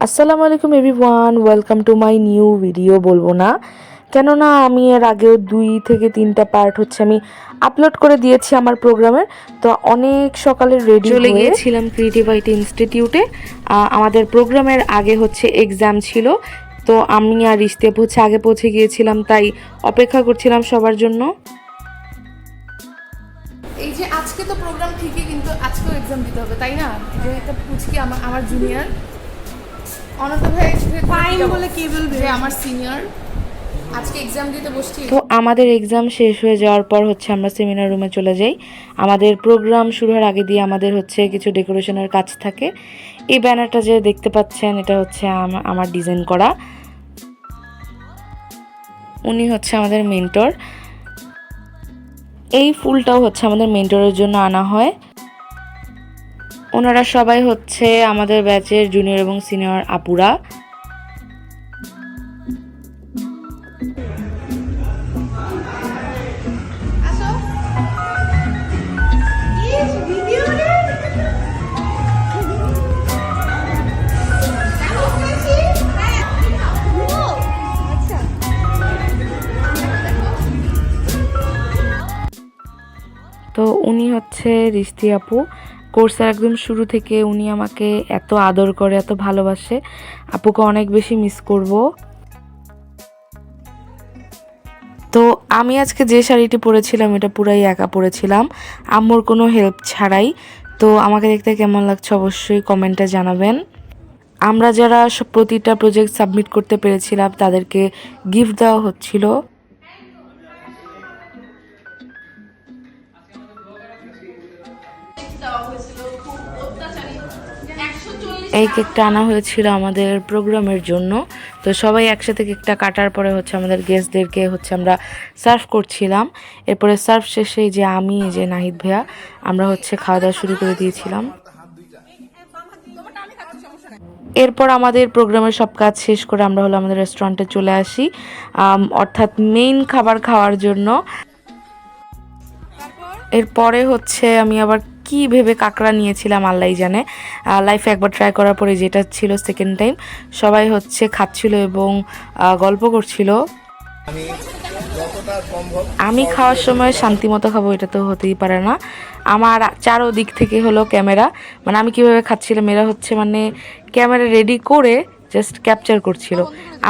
আসসালামু আলাইকুম everyone, welcome to my new video. বলবো না কেননা আমি এর আগেও 2 থেকে 3টা পার্ট আমি আপলোড করে দিয়েছি আমার প্রোগ্রামের। তো অনেক সকালে রেডি চলে গিয়েছিলাম ক্রিয়েটিভ আইটি ইনস্টিটিউটে। আমাদের প্রোগ্রামের আগে এক্সাম ছিল, তো আমি আর ইস্তেপ আগে পৌঁছে গিয়েছিলাম, তাই অপেক্ষা করছিলাম সবার জন্য। এই যে আজকে তো প্রোগ্রাম ঠিকই, কিন্তু আজকেও এক্সাম দিতে হবে, তাই না? যে একটা পুচকি আমার জুনিয়র অনন্ত ভাই ফাইন বলে কি বলবে, যে আমার সিনিয়র আজকে এক্সাম দিতে বসছি। তো আমাদের এক্সাম শেষ হয়ে যাওয়ার পর আমরা সেমিনার রুমে চলে যাই। আমাদের প্রোগ্রাম শুরু হওয়ার আগে দিয়ে আমাদের কিছু ডেকোরেশনের কাজ থাকে। এই ব্যানারটা যে দেখতে পাচ্ছেন, এটা আমার ডিজাইন করা। উনি আমাদের মেন্টর। এই ফুলটাও আমাদের মেন্টরের জন্য আনা হয়। ওনারা সবাই আমাদের ব্যাচের জুনিয়র এবং সিনিয়র আপুরা। তো উনি রিস্তি আপু। কোর্সের একদম শুরু থেকে উনি আমাকে এত আদর করে, এত ভালোবাসে। আপুকে অনেক বেশি মিস করব। তো আমি আজকে যে শাড়িটি পরেছিলাম, এটা পুরাই একা পরেছিলাম, আম্মুর কোনো হেল্প ছাড়াই। তো আমাকে দেখতে কেমন লাগছে অবশ্যই কমেন্টে জানাবেন। আমরা যারা প্রতিটা প্রজেক্ট সাবমিট করতে পেরেছিলাম তাদেরকে গিফট দেওয়া হচ্ছিল। এই কেকটা আনা হয়েছিল আমাদের প্রোগ্রামের জন্য। তো সবাই একসাথে কেকটা কাটার পরে আমাদের গেস্টদেরকে আমরা সার্ভ করছিলাম। এরপরে সার্ভ শেষে যে আমি যে নাহিদ ভাইয়া আমরা খাওয়া দাওয়া শুরু করে দিয়েছিলাম। এরপর আমাদের প্রোগ্রামের সব কাজ শেষ করে আমরা আমাদের রেস্টুরেন্টে চলে আসি, অর্থাৎ মেইন খাবার খাওয়ার জন্য। এরপরে আমি আবার কি ভেবে কাঁকড়া নিয়েছিলাম আল্লাহই জানে। লাইফে একবার ট্রাই করার পরে যেটা ছিল সেকেন্ড টাইম। সবাই খাচ্ছিল এবং গল্প করছিল। আমি খাওয়ার সময় শান্তি মতো খাবো এটা তো হতেই পারে না। আমার চারোদিক থেকে ক্যামেরা, মানে আমি কিভাবে খাচ্ছিলাম এরা ক্যামেরা রেডি করে জাস্ট ক্যাপচার করছিল।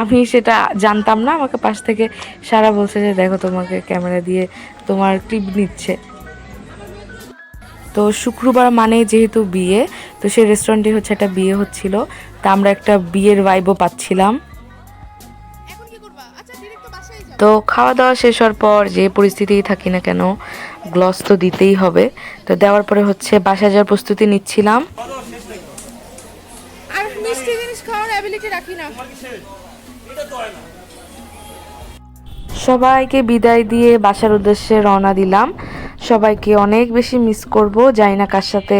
আমি সেটা জানতাম না। আমাকে পাশ থেকে সারা বলছে যে দেখো তোমাকে ক্যামেরা দিয়ে তোমার ক্লিপ নিচ্ছে। তো শুক্রবার মানে যেহেতু বিয়ে, তো সেই রেস্টুরেন্টে একটা বিয়ে হচ্ছিল। তা আমরা একটা বিয়ের ভাইবও পাচ্ছিলাম। তো খাওয়া দাওয়া শেষ হওয়ার পর যে পরিস্থিতিই থাকি না কেন, গ্লস তো দিতেই হবে। তো দেওয়ার পরে বাসায় যাওয়ার প্রস্তুতি নিচ্ছিলাম। আর মিষ্টি জিনিস খাওয়ার অ্যাবিলিটি রাখি না। সবাইকে বিদায় দিয়ে বাসার উদ্দেশ্যে রওনা দিলাম। সবাইকে অনেক বেশি মিস করব, জানি না কার সাথে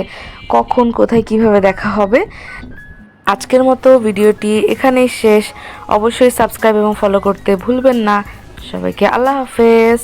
কখন কোথায় কিভাবে দেখা হবে। আজকের মতো ভিডিওটি এখানেই শেষ। অবশ্যই সাবস্ক্রাইব এবং ফলো করতে ভুলবেন না। সবাইকে আল্লাহ হাফেজ।